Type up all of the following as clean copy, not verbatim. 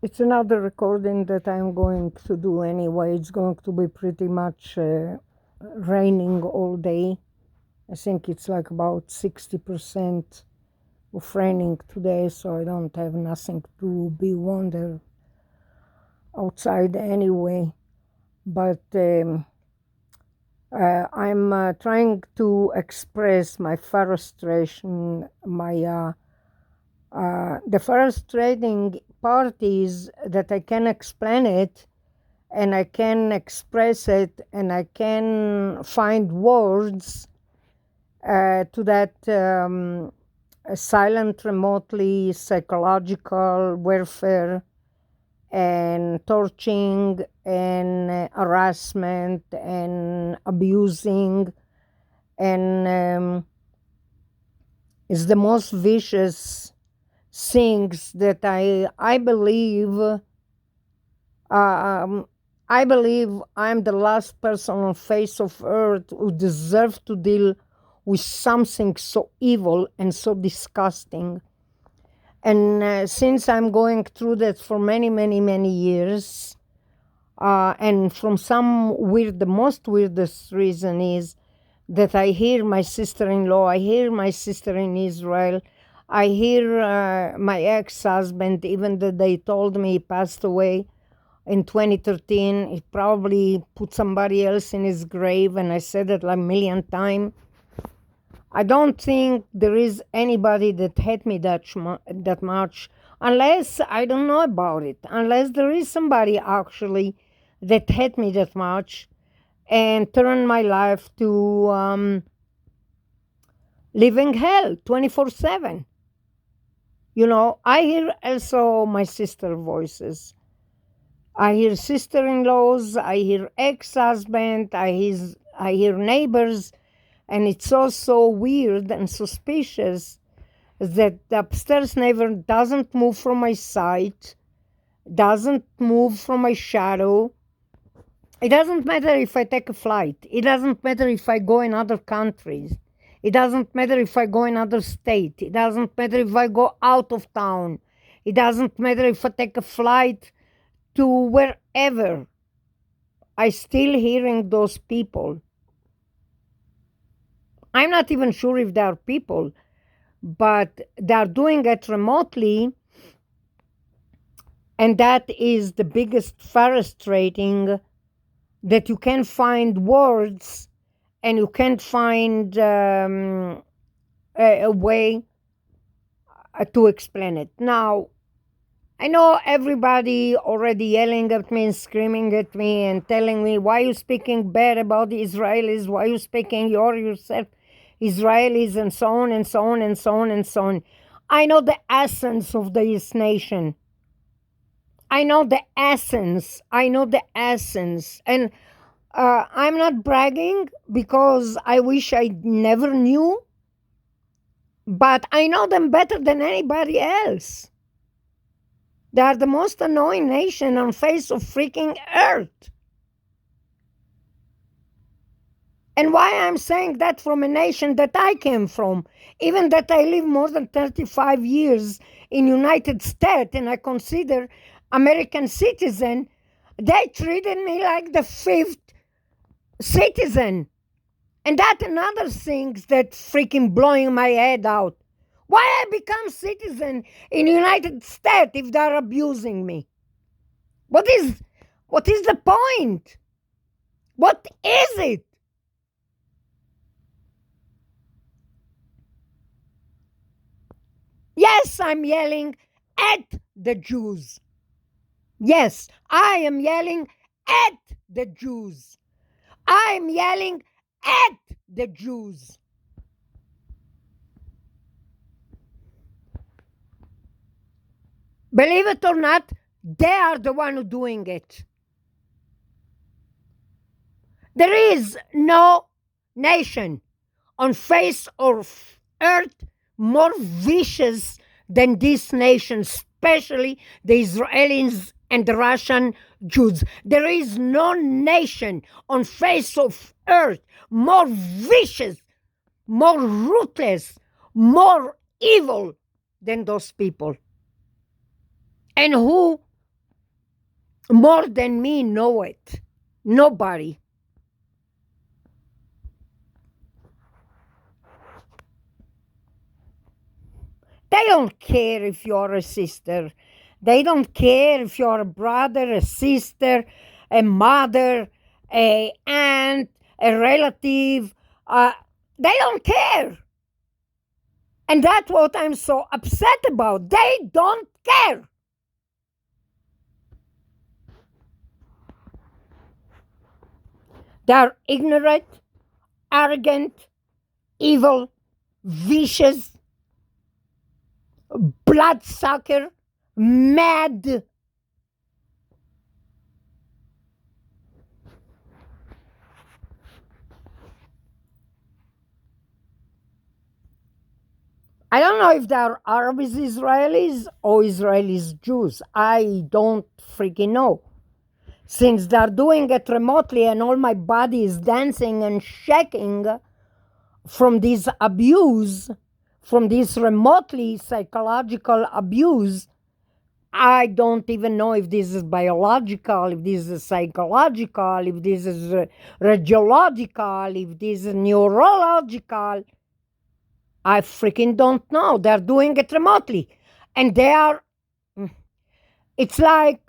It's another recording that I'm going to do anyway. It's going to be pretty much raining all day. I think it's like about 60% of raining today, so I don't have nothing to be wonder outside anyway. But I'm trying to express my frustration, the frustrating part is that I can explain it and I can express it and I can find words to that silent, remotely psychological warfare and torturing and harassment and abusing and is the most vicious things that I believe I believe I'm the last person on face of earth who deserves to deal with something so evil and so disgusting. And since I'm going through that for many, many, many years, and from some the most weirdest reason is that I hear my sister-in-law, I hear my sister in Israel, I hear my ex-husband, even though they told me he passed away in 2013, he probably put somebody else in his grave, and I said it like a million times. I don't think there is anybody that hate me that much, unless I don't know about it, unless there is somebody actually that hate me that much and turn my life to living hell 24/7. You know, I hear also my sister voices. I hear sister-in-laws, I hear ex-husband, I hear neighbors, and it's also weird and suspicious that the upstairs neighbor doesn't move from my sight, doesn't move from my shadow. It doesn't matter if I take a flight. It doesn't matter if I go in other countries. It doesn't matter if I go in other state. It doesn't matter if I go out of town. It doesn't matter if I take a flight to wherever. I still hearing those people. I'm not even sure if they are people, but they are doing it remotely, and that is the biggest frustrating, that you can find words and you can't find a way to explain it. Now, I know everybody already yelling at me and screaming at me and telling me, why you speaking bad about the Israelis? Why you speaking yourself Israelis, and so on and so on and so on and so on. I know the essence of this nation. I know the essence. I know the essence. And I'm not bragging because I wish I never knew, but I know them better than anybody else. They are the most annoying nation on face of freaking earth. And why I'm saying that from a nation that I came from, even that I live more than 35 years in United States and I consider American citizen, they treated me like the fifth citizen. And that another thing that freaking blowing my head out. Why I become citizen in United States if they're abusing me? What is the point? What is it? Yes, I'm yelling at the Jews. Yes, I am yelling at the Jews. I am yelling at the Jews. Believe it or not, they are the one who doing it. There is no nation on face of earth more vicious than this nation, especially the Israelis and the Russian Jews. There is no nation on face of earth more vicious, more ruthless, more evil than those people. And who more than me know it. Nobody. They don't care if you're a sister. They don't care if you're a brother, a sister, a mother, a aunt, a relative. They don't care. And that's what I'm so upset about. They don't care. They're ignorant, arrogant, evil, vicious, bloodsucker, mad. I don't know if they're Arabs Israelis or Israelis Jews. I don't freaking know. Since they're doing it remotely and all my body is dancing and shaking from this abuse, from this remotely psychological abuse, I don't even know if this is biological, if this is psychological, if this is radiological, if this is neurological. I freaking don't know. They're doing it remotely. And they are, it's like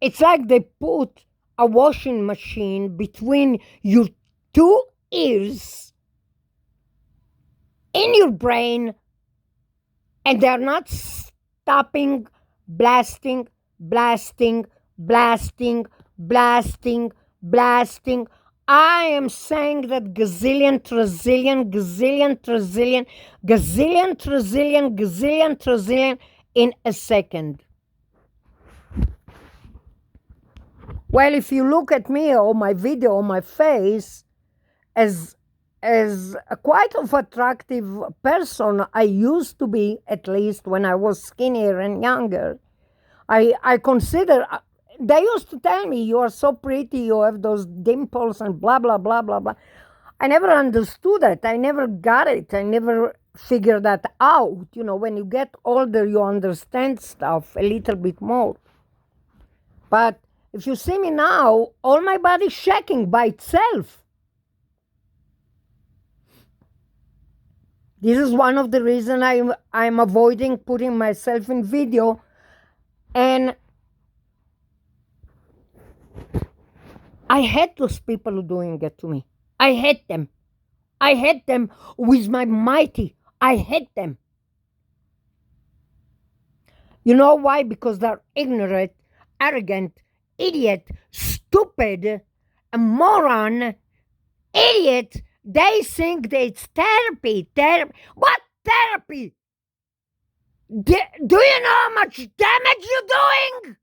they put a washing machine between your two ears in your brain, and they're not stopping blasting, blasting, blasting, blasting, blasting. I am saying that gazillion, trazillion, gazillion, trazillion, gazillion, trazillion, gazillion, trazillion in a second. Well, if you look at me or my video or my face as a quite of attractive person I used to be, at least when I was skinnier and younger, I consider, they used to tell me, you are so pretty, you have those dimples and blah, blah, blah, blah, blah. I never understood it. I never got it. I never figured that out. You know, when you get older, you understand stuff a little bit more. But if you see me now, all my body's shaking by itself. This is one of the reasons I'm avoiding putting myself in video. And I hate those people who are doing it to me. I hate them. I hate them with my mighty. I hate them. You know why? Because they're ignorant, arrogant, idiot, stupid, a moron, idiot. They think that it's therapy. What therapy? Do you know how much damage you're doing?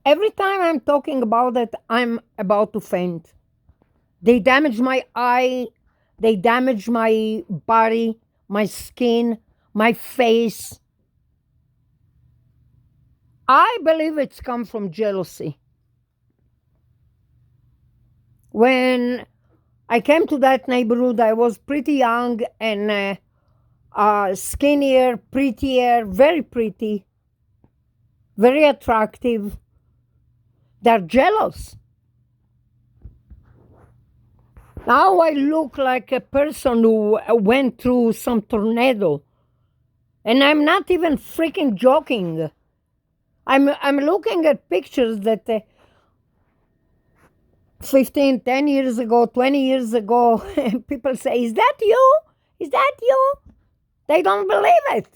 Every time I'm talking about it, I'm about to faint. They damage my eye, they damage my body, my skin, my face. I believe it's come from jealousy. When I came to that neighborhood, I was pretty young and skinnier, prettier, very pretty, very attractive. They're jealous. Now I look like a person who went through some tornado. And I'm not even freaking joking. I'm looking at pictures that 15, 10 years ago, 20 years ago, people say, is that you? Is that you? They don't believe it.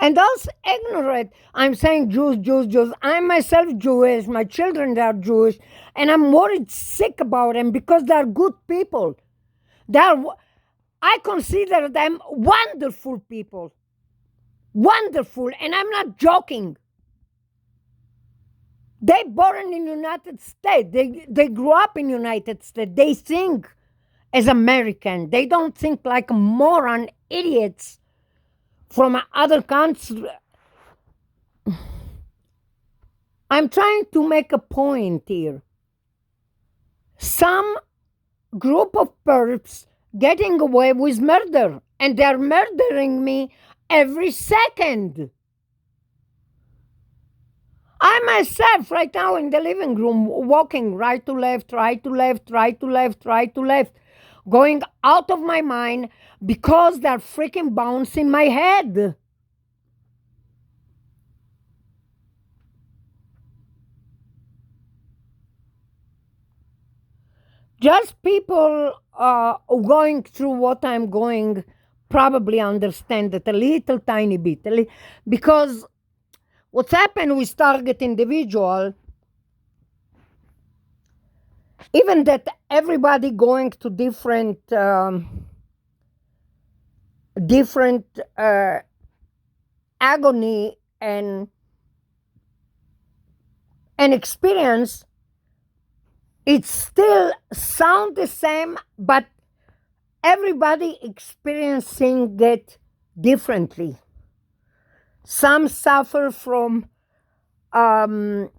And also ignorant. I'm saying Jews, Jews, Jews. I'm myself Jewish. My children are Jewish, and I'm worried sick about them because they're good people. I consider them wonderful people, wonderful, and I'm not joking. They born in United States. They grew up in United States. They think as American. They don't think like moron idiots from other countries. I'm trying to make a point here. Some group of perps getting away with murder, and they're murdering me every second. I myself, right now in the living room, walking right to left, right to left, right to left, right to left, going out of my mind because they're freaking bouncing my head. Just people going through what I'm going probably understand it a little tiny bit. Because what's happened with target individual, even that everybody going to different agony and experience, it still sound the same, but everybody experiencing it differently. Some suffer from a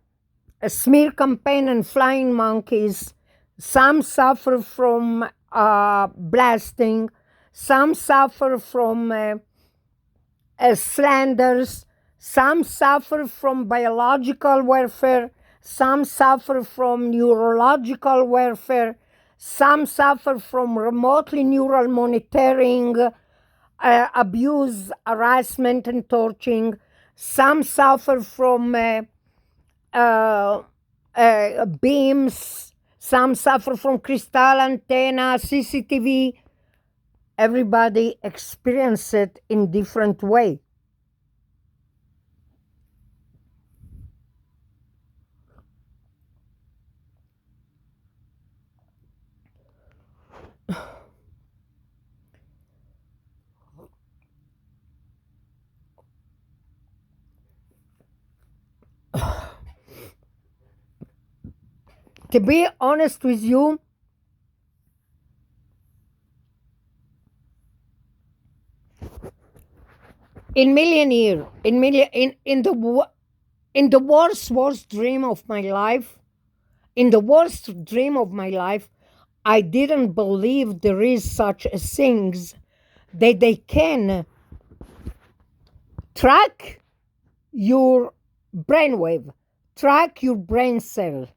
smear campaign and flying monkeys. Some suffer from blasting. Some suffer from slanders. Some suffer from biological warfare. Some suffer from neurological warfare. Some suffer from remotely neural monitoring, abuse, harassment, and torturing. Some suffer from beams. Some suffer from crystal antenna, CCTV. Everybody experiences it in different way. To be honest with you, in the worst dream of my life, I didn't believe there is such a things that they can track your brainwave, track your brain cell,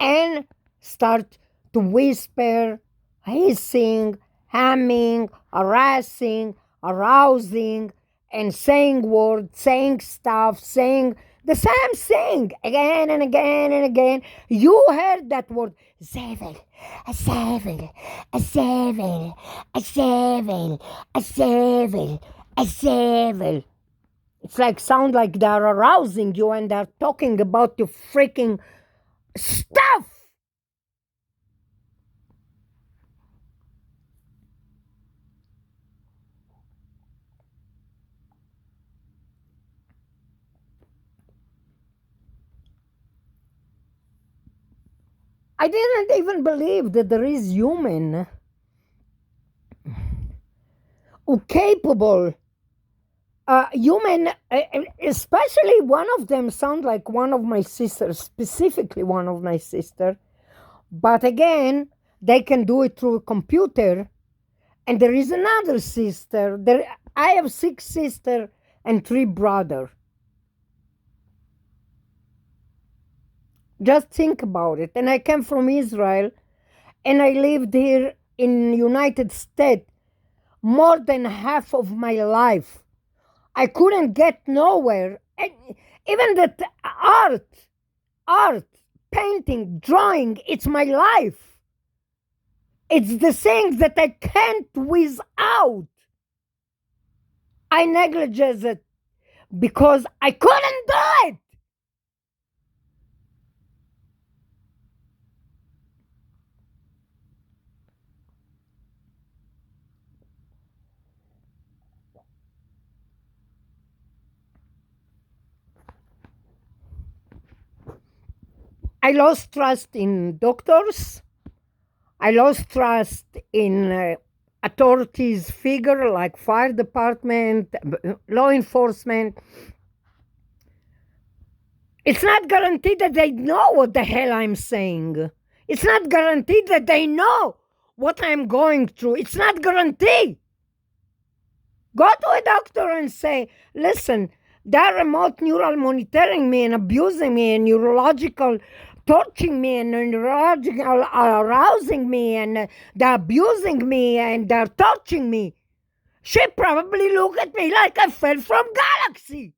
and start to whisper, hissing, humming, harassing, arousing, and saying words, saying stuff, saying the same thing again and again and again. You heard that word, zevel, a zevel, a zevel, a zevel, a zevel, a zevel. It's like sound like they're arousing you and they're talking about your freaking stuff. I didn't even believe that there is human who capable human, especially one of them sound like one of my sisters, specifically one of my sister. But again, they can do it through a computer. And there is another sister. I have 6 sisters and 3 brothers. Just think about it. And I came from Israel, and I lived here in United States more than half of my life. I couldn't get nowhere. And even that art, painting, drawing, it's my life. It's the things that I can't without. I negligence it. because I couldn't do it. I lost trust in doctors. I lost trust in authorities figure like fire department, law enforcement. It's not guaranteed that they know what the hell I'm saying. It's not guaranteed that they know what I'm going through. It's not guaranteed. Go to a doctor and say, listen, they're remote neural monitoring me and abusing me and neurological torturing me and neurological arousing me and they're abusing me and they're touching me. She probably look at me like I fell from galaxy.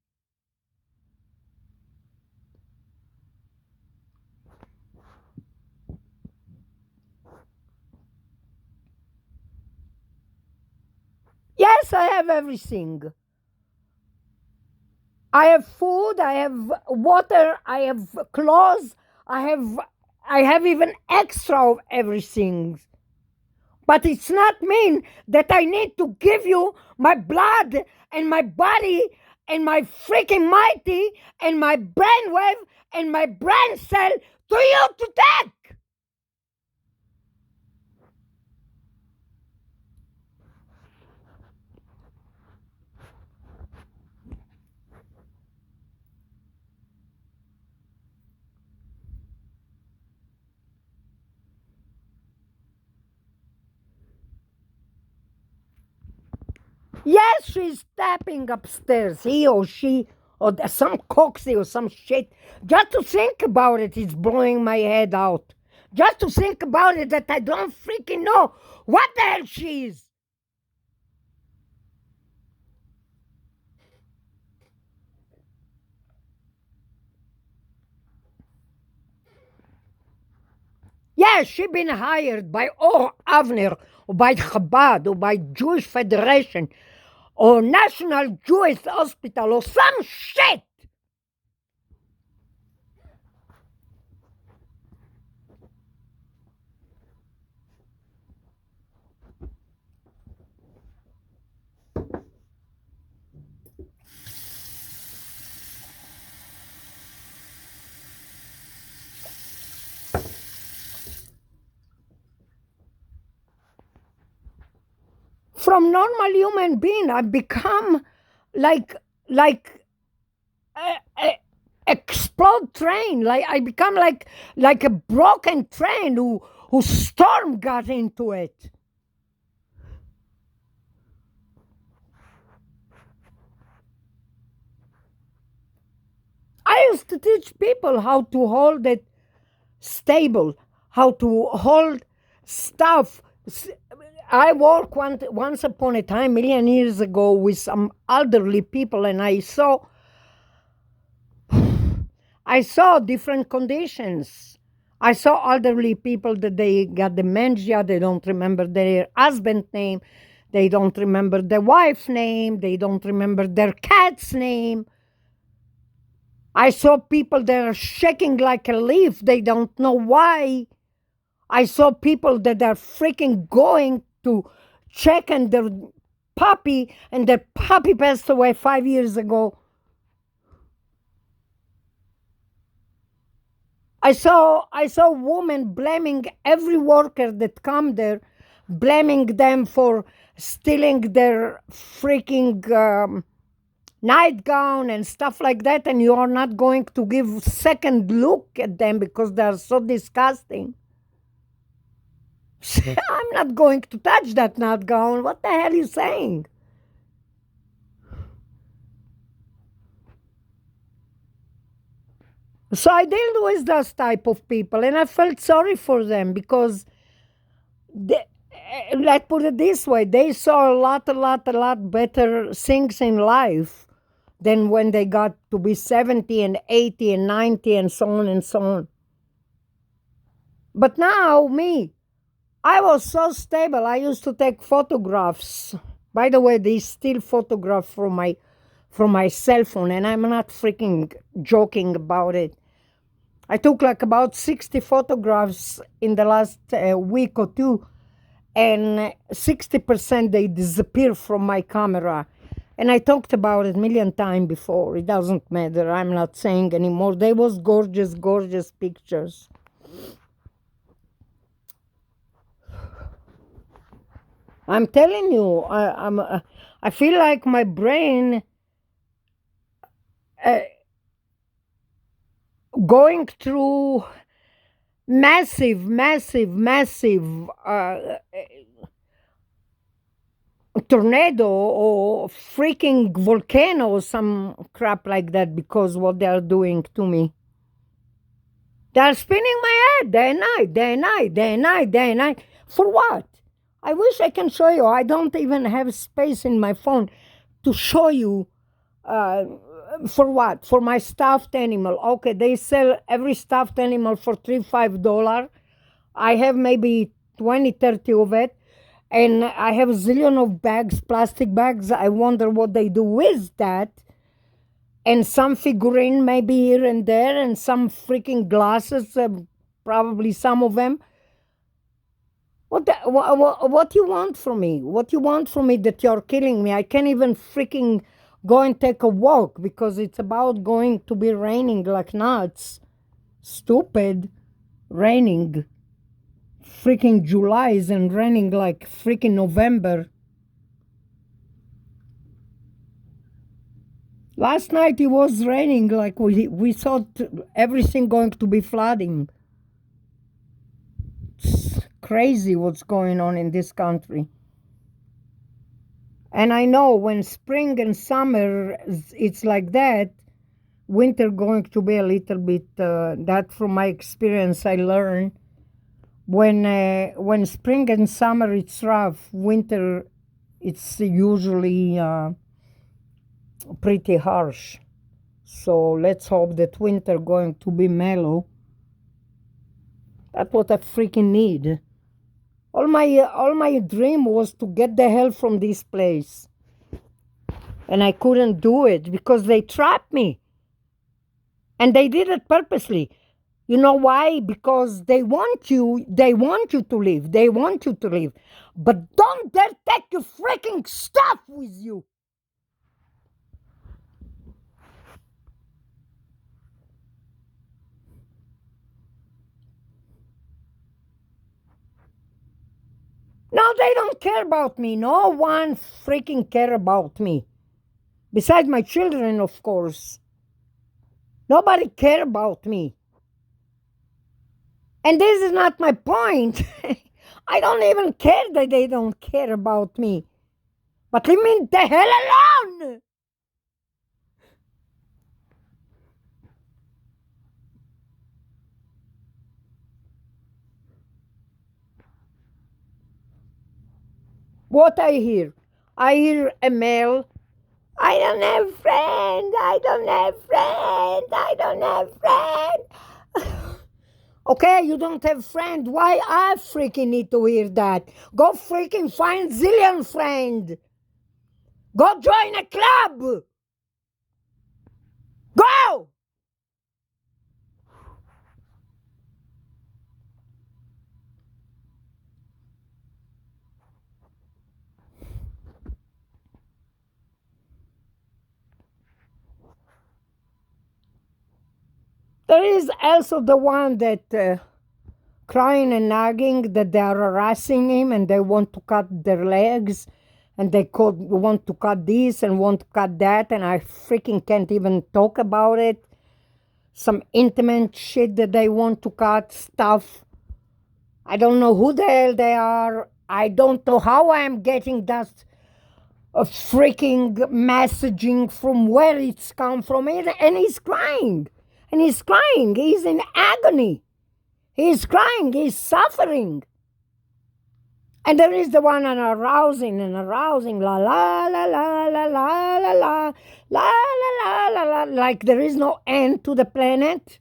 Yes, I have everything. I have food, I have water, I have clothes, I have even extra of everything. But it's not mean that I need to give you my blood and my body and my freaking mighty and my brainwave and my brain cell to you to take. Yes, she's tapping upstairs, he or she, or some coxie or some shit. Just to think about it is blowing my head out. Just to think about it that I don't freaking know what the hell she is. Yes, she been hired by Or Avner or by Chabad or by Jewish Federation or National Jewish Hospital or some shit. From normal human being, I've become like a explode train. Like I become like a broken train whose storm got into it. I used to teach people how to hold it stable, how to hold stuff. I worked once upon a time, million years ago, with some elderly people, and I saw different conditions. I saw elderly people that they got dementia, they don't remember their husband's name, they don't remember their wife's name, they don't remember their cat's name. I saw people that are shaking like a leaf, they don't know why. I saw people that are freaking going to check on their puppy, and their puppy passed away 5 years ago. I saw women blaming every worker that come there, blaming them for stealing their freaking nightgown and stuff like that, and you are not going to give second look at them because they are so disgusting. I'm not going to touch that nightgown. What the hell are you saying? So I dealt with those type of people, and I felt sorry for them because let's put it this way: they saw a lot better things in life than when they got to be 70 and 80 and 90 and so on and so on. But now, me, I was so stable. I used to take photographs. By the way, they still photograph from my from my cell phone, and I'm not freaking joking about it. I took like about 60 photographs in the last week or two, and 60% they disappear from my camera. And I talked about it a million times before. It doesn't matter. I'm not saying anymore. They was gorgeous, gorgeous pictures. I'm telling you, I feel like my brain uh, going through massive, massive, massive tornado or freaking volcano or some crap like that because what they are doing to me. They are spinning my head day and night, day and night, day and night, day and night. For what? I wish I can show you. I don't even have space in my phone to show you. For what? For my stuffed animal. Okay, they sell every stuffed animal for $3-5. I have maybe 20, 30 of it. And I have a zillion of bags, plastic bags. I wonder what they do with that. And some figurine maybe here and there, and some freaking glasses, probably some of them. What you want from me? What you want from me that you're killing me? I can't even freaking go and take a walk because it's about going to be raining like nuts. Stupid. Raining. Freaking July is and raining like freaking November. Last night it was raining like we thought everything going to be flooding. It's crazy what's going on in this country. And I know when spring and summer it's like that, winter going to be a little bit, that from my experience I learned. When spring and summer it's rough, winter it's usually pretty harsh. So let's hope that winter going to be mellow. That's what I freaking need. All my dream was to get the hell from this place. And I couldn't do it because they trapped me. And they did it purposely. You know why? Because they want you to leave. They want you to leave. But don't dare take your freaking stuff with you. No, they don't care about me. No one freaking care about me. Besides my children, of course. Nobody care about me. And this is not my point. I don't even care that they don't care about me. But leave me the hell alone! What I hear? I hear a male, I don't have friends, I don't have friends, I don't have friends. Okay, you don't have friends. Why I freaking need to hear that? Go freaking find zillion friend. Go join a club. Go! There is also the one that crying and nagging that they are harassing him and they want to cut their legs and they want to cut this and want to cut that, and I freaking can't even talk about it. Some intimate shit that they want to cut stuff. I don't know who the hell they are. I don't know how I am getting that freaking messaging from where it's come from, and he's crying. And he's crying. He's in agony. He's crying. He's suffering. And there is the one on arousing, la la la la la la la la la la la la, like there is no end to the planet.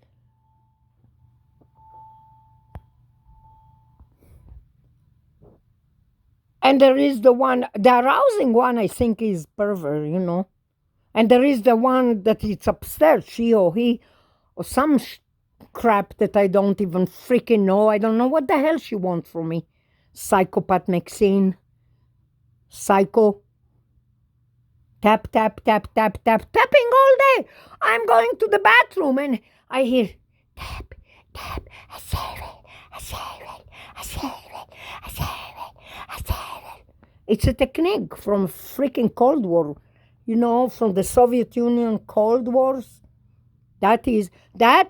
And there is the one, the arousing one, I think is pervert, And there is the one that it's upstairs, she or he, or some crap that I don't even freaking know. I don't know what the hell she wants from me. Psychopath Maxine. Psycho. Tap, tap, tap, tap, tap, tapping all day. I'm going to the bathroom and I hear tap, tap, I save it, I save it, I save it, I save it, I save it. It's a technique from freaking Cold War, you know, from the Soviet Union Cold Wars. That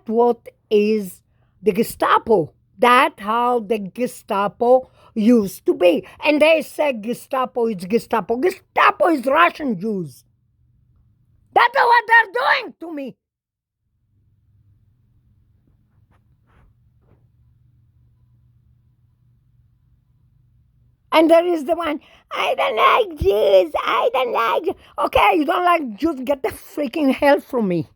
what is the Gestapo. That's how the Gestapo used to be. And they say Gestapo is Gestapo. Gestapo is Russian Jews. That's what they're doing to me. And there is the one, I don't like Jews, I don't like Jews. Okay, you don't like Jews, get the freaking hell from me.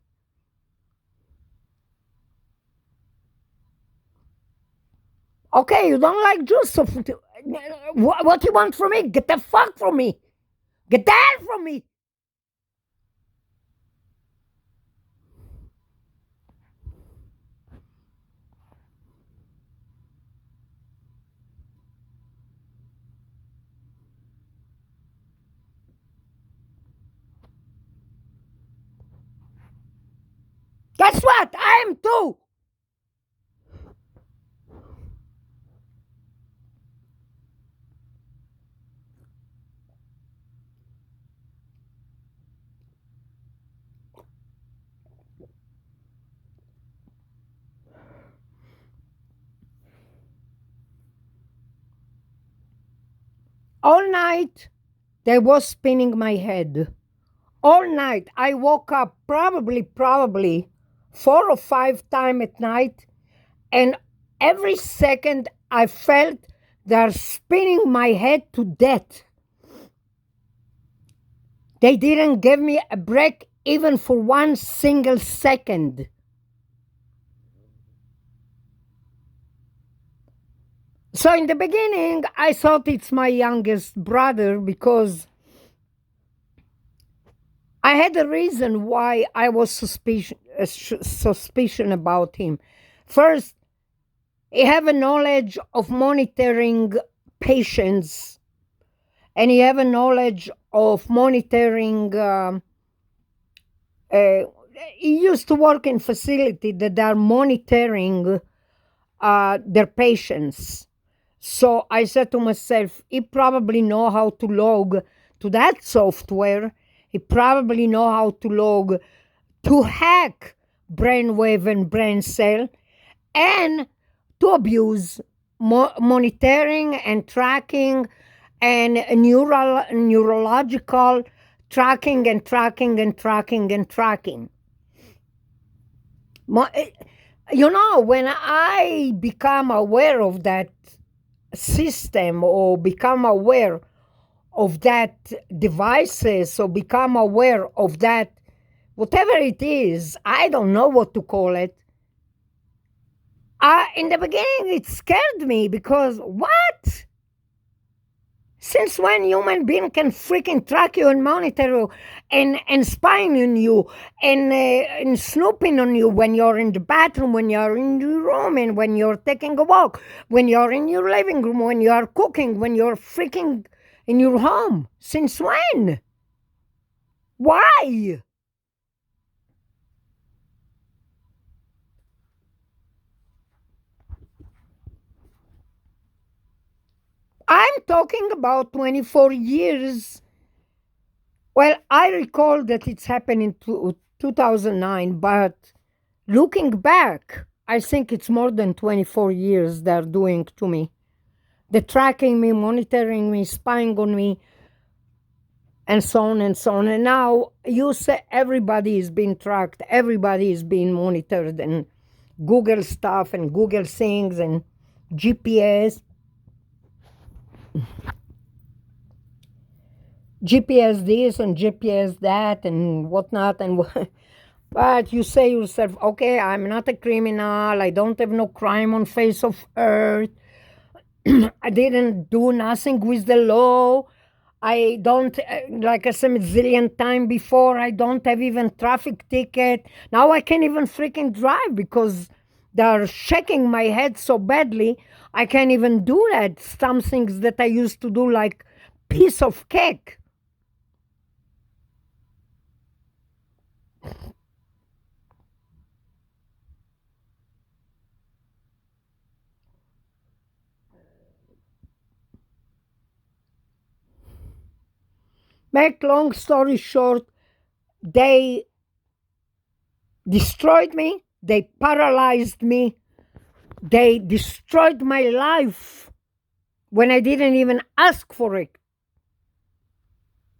Okay, you don't like Jews, so what you want from me? Get the fuck from me. Get the hell from me. Guess what? I am too. All night, they was spinning my head. All night, I woke up probably 4 or 5 times at night, and every second I felt they're spinning my head to death. They didn't give me a break even for 1 single second. So in the beginning, I thought it's my youngest brother because I had a reason why I was suspicion about him. First, he have a knowledge of monitoring patients, and he have a knowledge of monitoring. He used to work in facility that are monitoring their patients. So I said to myself, he probably know how to log to that software. He probably know how to log to hack brainwave and brain cell and to abuse monitoring and tracking and neurological tracking and tracking and tracking and tracking. You know, when I become aware of that system or become aware of that devices or become aware of that whatever it is, I don't know what to call it. In the beginning it scared me because what? Since when human being can freaking track you and monitor you and spying on you and snooping on you when you're in the bathroom, when you're in your room, and when you're taking a walk, when you're in your living room, when you're cooking, when you're freaking in your home? Since when? Why? I'm talking about 24 years. Well, I recall that it's happened in 2009, but looking back, I think it's more than 24 years they're doing to me. They're tracking me, monitoring me, spying on me, and so on and so on. And now you say everybody is being tracked, everybody is being monitored, and Google stuff and Google things and GPS this and GPS that and whatnot and but you say yourself, okay, I'm not a criminal, I don't have no crime on face of earth, I didn't do nothing with the law, I don't, like I said a zillion time before, I don't have even traffic ticket. Now I can't even freaking drive because they're shaking my head so badly. I can't even do that. Some things that I used to do, like piece of cake. Make long story short, they destroyed me, they paralyzed me, they destroyed my life when I didn't even ask for it.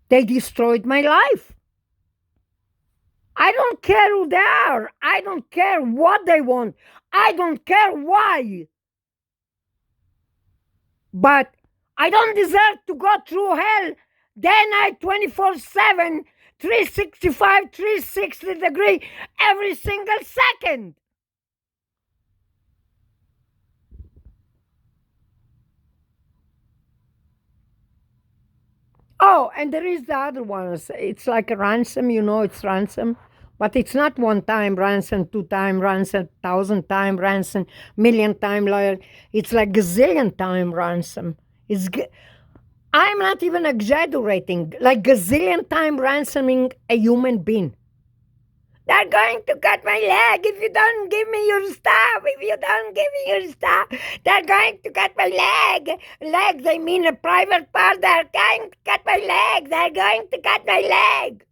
They destroyed my life. I don't care who they are. I don't care what they want. I don't care why. But I don't deserve to go through hell day night 24/7, 365, 360 degree every single second. Oh, and there is the other ones. It's like a ransom, it's ransom. But it's not one time ransom, two time ransom, 1,000 time ransom, million time lawyer. It's like gazillion time ransom. I'm not even exaggerating. Like gazillion time ransoming a human being. They're going to cut my leg if you don't give me your stuff. If you don't give me your stuff, they're going to cut my leg. Legs, I mean a private part. They're going to cut my leg. They're going to cut my leg.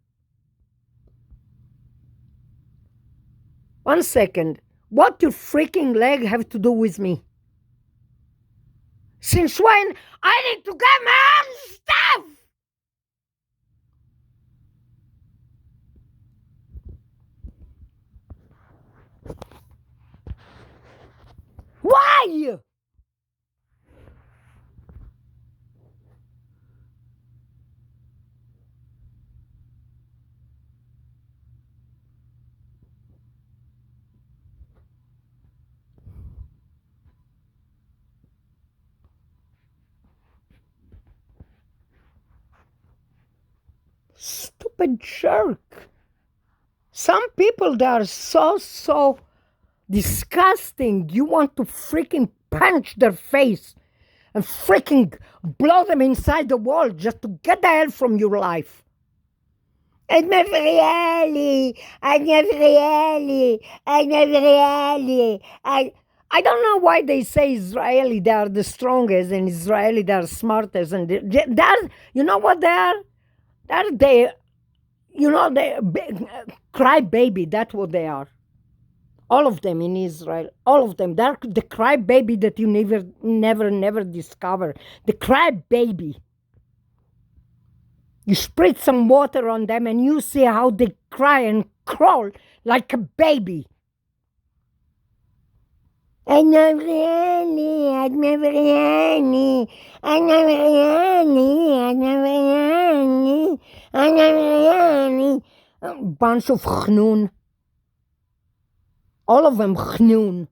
One second. What your freaking leg have to do with me? Since when I need to get my own stuff? Why? Stupid jerk. Some people, they are so disgusting. You want to freaking punch their face and freaking blow them inside the wall just to get the hell from your life. I'm not really. I'm not really. I'm not really. I don't know why they say Israeli they are the strongest and Israeli they are smartest and they're, you know what they are? They they cry baby. That's what they are. All of them in Israel, all of them. They're the cry baby that you never discover. The cry baby. You spritz some water on them and you see how they cry and crawl like a baby. I'm not really, I'm not really, I'm not really, I'm not really, I'm not really. A bunch of chnoon. All of them chnoon.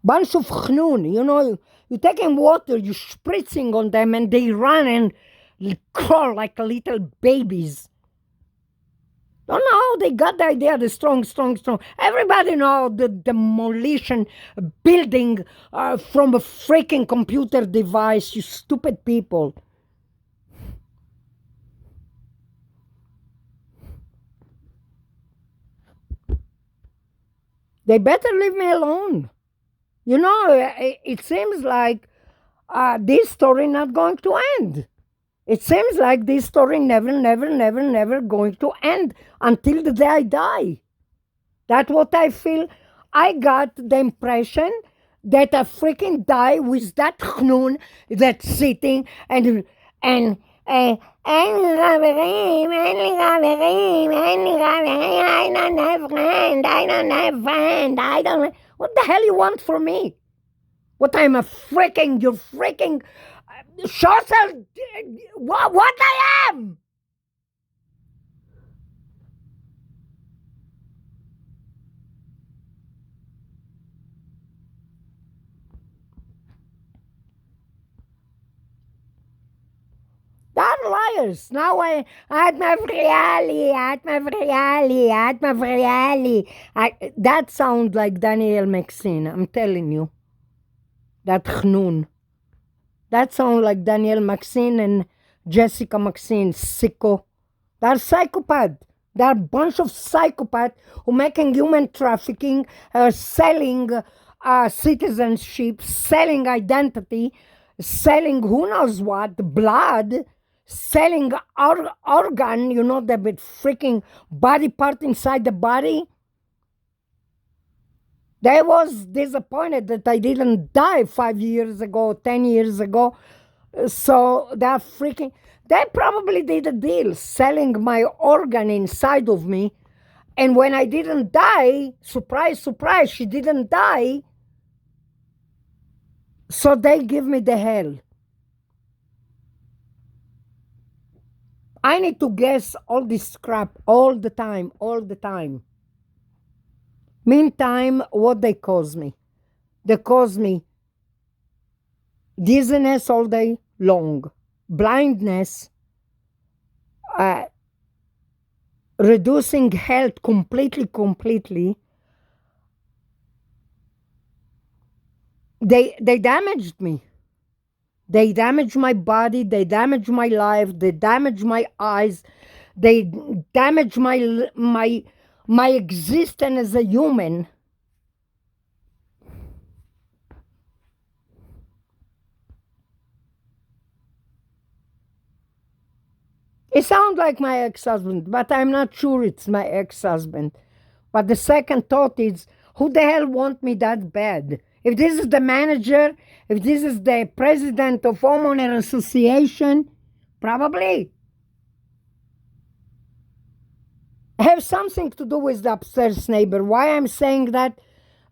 Bunch of chnoon, you taking water, you spritzing on them and they run and crawl like little babies. Don't know, they got the idea, the strong. Everybody know the demolition building from a freaking computer device, you stupid people. They better leave me alone. It seems like this story not going to end. It seems like this story never going to end until the day I die. That's what I feel. I got the impression that I freaking die with that chnoon that's sitting and I don't have friend, I don't have friend, I don't. What the hell you want from me? What I'm a freaking, you're freaking social, what I am? liars. Now Atma Vriali, Atma Vriali, Atma Vriali. That sounds like Daniel Maxine, I'm telling you. That Chnun. That sounds like Daniel Maxine and Jessica Maxine, sicko. They're psychopaths. They're a bunch of psychopaths who making human trafficking, selling citizenship, selling identity, selling who knows what, blood, selling organ, you know, the bit freaking body part inside the body. They was disappointed that I didn't die 5 years ago, 10 years ago. So they're freaking, they probably did a deal selling my organ inside of me. And when I didn't die, surprise, surprise, she didn't die. So they give me the hell. I need to guess all this crap all the time, all the time. Meantime, what they cause me? They cause me dizziness all day long, blindness, reducing health completely. They damaged me. They damaged my body, they damaged my life, they damaged my eyes, they damaged my existence as a human. It sounds like my ex-husband, but I'm not sure it's my ex-husband. But the second thought is, who the hell want me that bad? If this is the manager, if this is the president of homeowner association, probably. Have something to do with the upstairs neighbor. Why I'm saying that?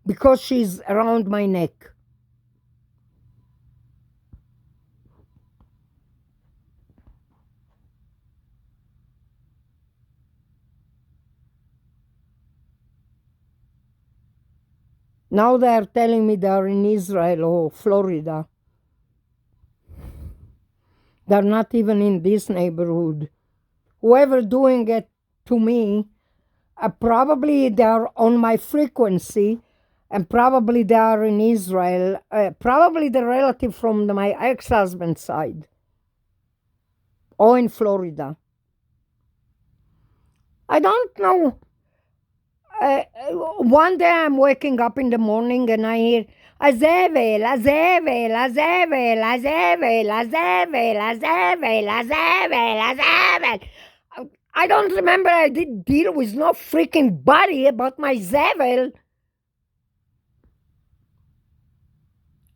Because she's around my neck. Now they are telling me they are in Israel or Florida. They're not even in this neighborhood. Whoever doing it to me, probably they are on my frequency, and probably they are in Israel. Probably the relative from my ex-husband's side, or in Florida. I don't know. One day I'm waking up in the morning and I hear Azevel, Azevel, Azevel, Azevel, Azevel, Azevel, Azevel, Azevel. I don't remember I did deal with no freaking body about my Zevel.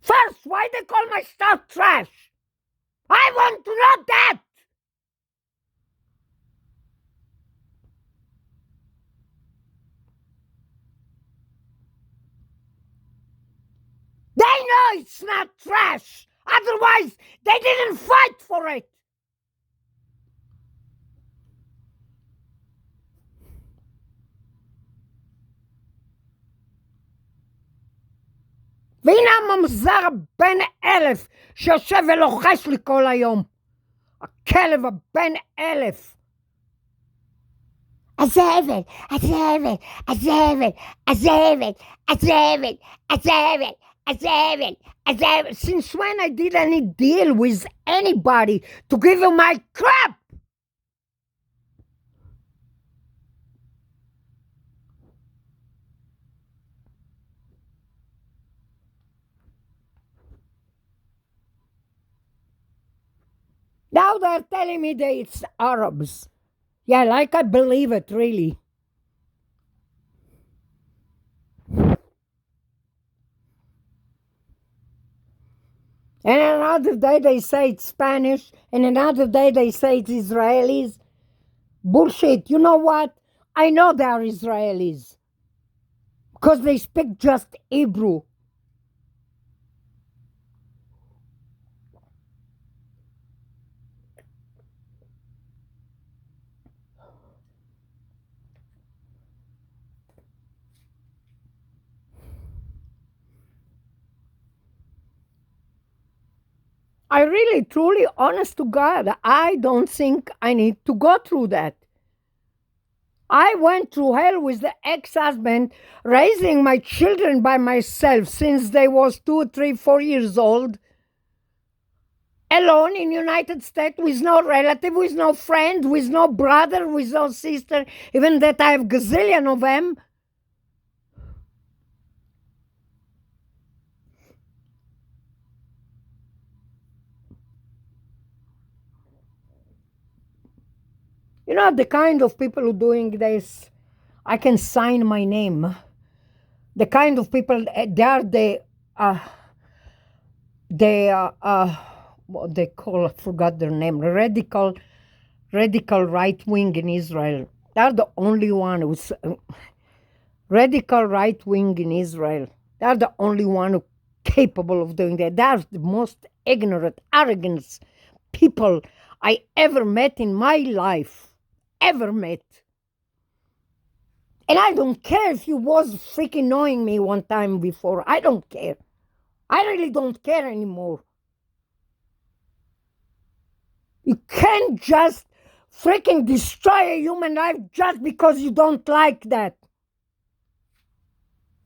First, why they call my stuff trash? I want to know that. They know it's not trash. Otherwise, they didn't fight for it. והנה הממזר בן 1000 שיושב ולוחש לי כל היום. הכלב הבן 1000. הזבל, הזבל, הזבל, הזבל, הזבל, הזבל, הזבל, הזבל. Since when I did any deal with anybody to give you my crap? Now they're telling me that it's Arabs. Yeah, like I believe it, really. And another day they say it's Spanish, and another day they say it's Israelis. Bullshit. You know what? I know they are Israelis because they speak just Hebrew. I really, truly, honest to God, I don't think I need to go through that. I went through hell with the ex-husband, raising my children by myself since they was 2, 3, 4 years old, alone in United States with no relative, with no friend, with no brother, with no sister, even that I have gazillion of them. You know, the kind of people who doing this, I can sign my name. The kind of people, they are uh, what they call, I forgot their name, radical right wing in Israel. They're the only one who's radical right wing in Israel. They're the only one who capable of doing that. They're the most ignorant, arrogant people I ever met in my life. Ever met. And I don't care if you was freaking knowing me one time before. I don't care. I really don't care anymore. You can't just freaking destroy a human life just because you don't like that.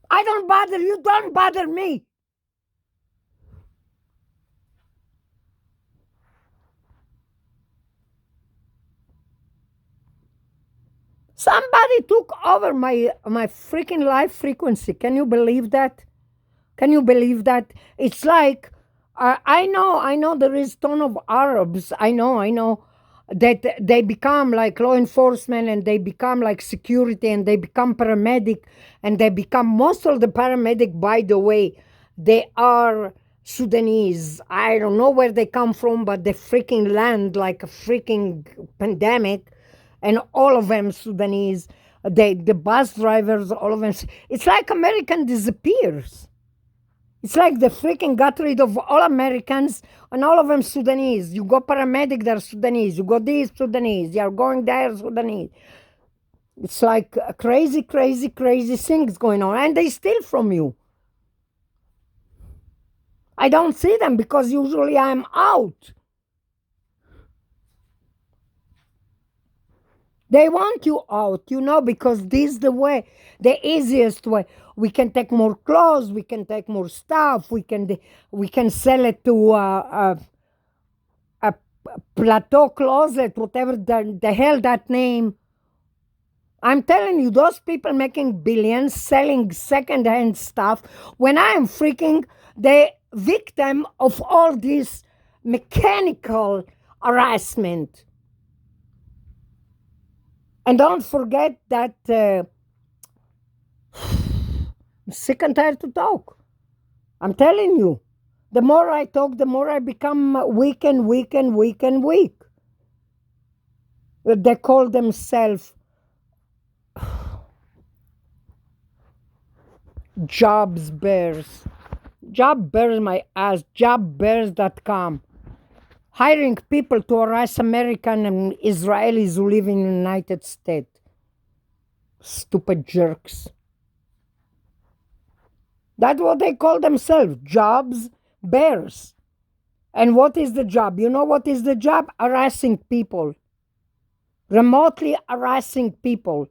I don't bother you, don't bother me. Somebody took over my freaking life frequency. Can you believe that? Can you believe that? It's like I know there is ton of Arabs. I know that they become like law enforcement and they become like security and they become paramedic and they become most of the paramedic. By the way, they are Sudanese. I don't know where they come from, but they freaking land like a freaking pandemic, and all of them Sudanese. The bus drivers, all of them. It's like American disappears. It's like they freaking got rid of all Americans and all of them Sudanese. You go paramedic, they're Sudanese. You go this, Sudanese. You're going there, Sudanese. It's like crazy, crazy, crazy things going on. And they steal from you. I don't see them because usually I'm out. They want you out, because this is the way, the easiest way. We can take more clothes, we can take more stuff, we can sell it to a plateau closet, whatever the hell that name. I'm telling you, those people making billions selling secondhand stuff when I am freaking the victim of all this mechanical harassment. And don't forget that I'm sick and tired to talk. I'm telling you, the more I talk, the more I become weak and weak and weak and weak. They call themselves jobs bears. Job bears my ass, jobbears.com. Hiring people to harass American and Israelis who live in the United States. Stupid jerks. That's what they call themselves, jobs bears. And what is the job? You know what is the job? Harassing people. Remotely harassing people.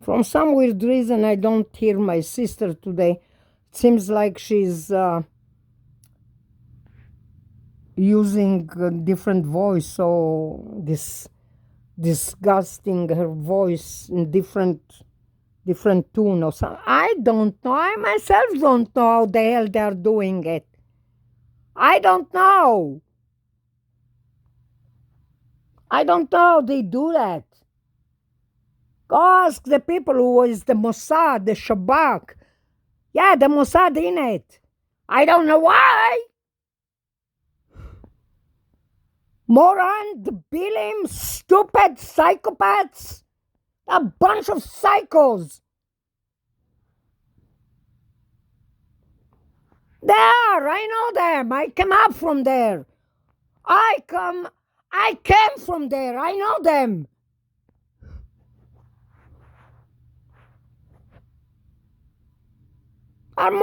From some weird reason, I don't hear my sister today. It seems like she's using a different voice, so disgusting her voice in different tune or something. I don't know. I myself don't know how the hell they're doing it. I don't know. I don't know how they do that. Go ask the people who is the Mossad, the Shabak. Yeah, the Mossad in it. I don't know why. Moron, debilim, stupid psychopaths. A bunch of psychos. There, I know them. I came up from there. I came from there. I know them.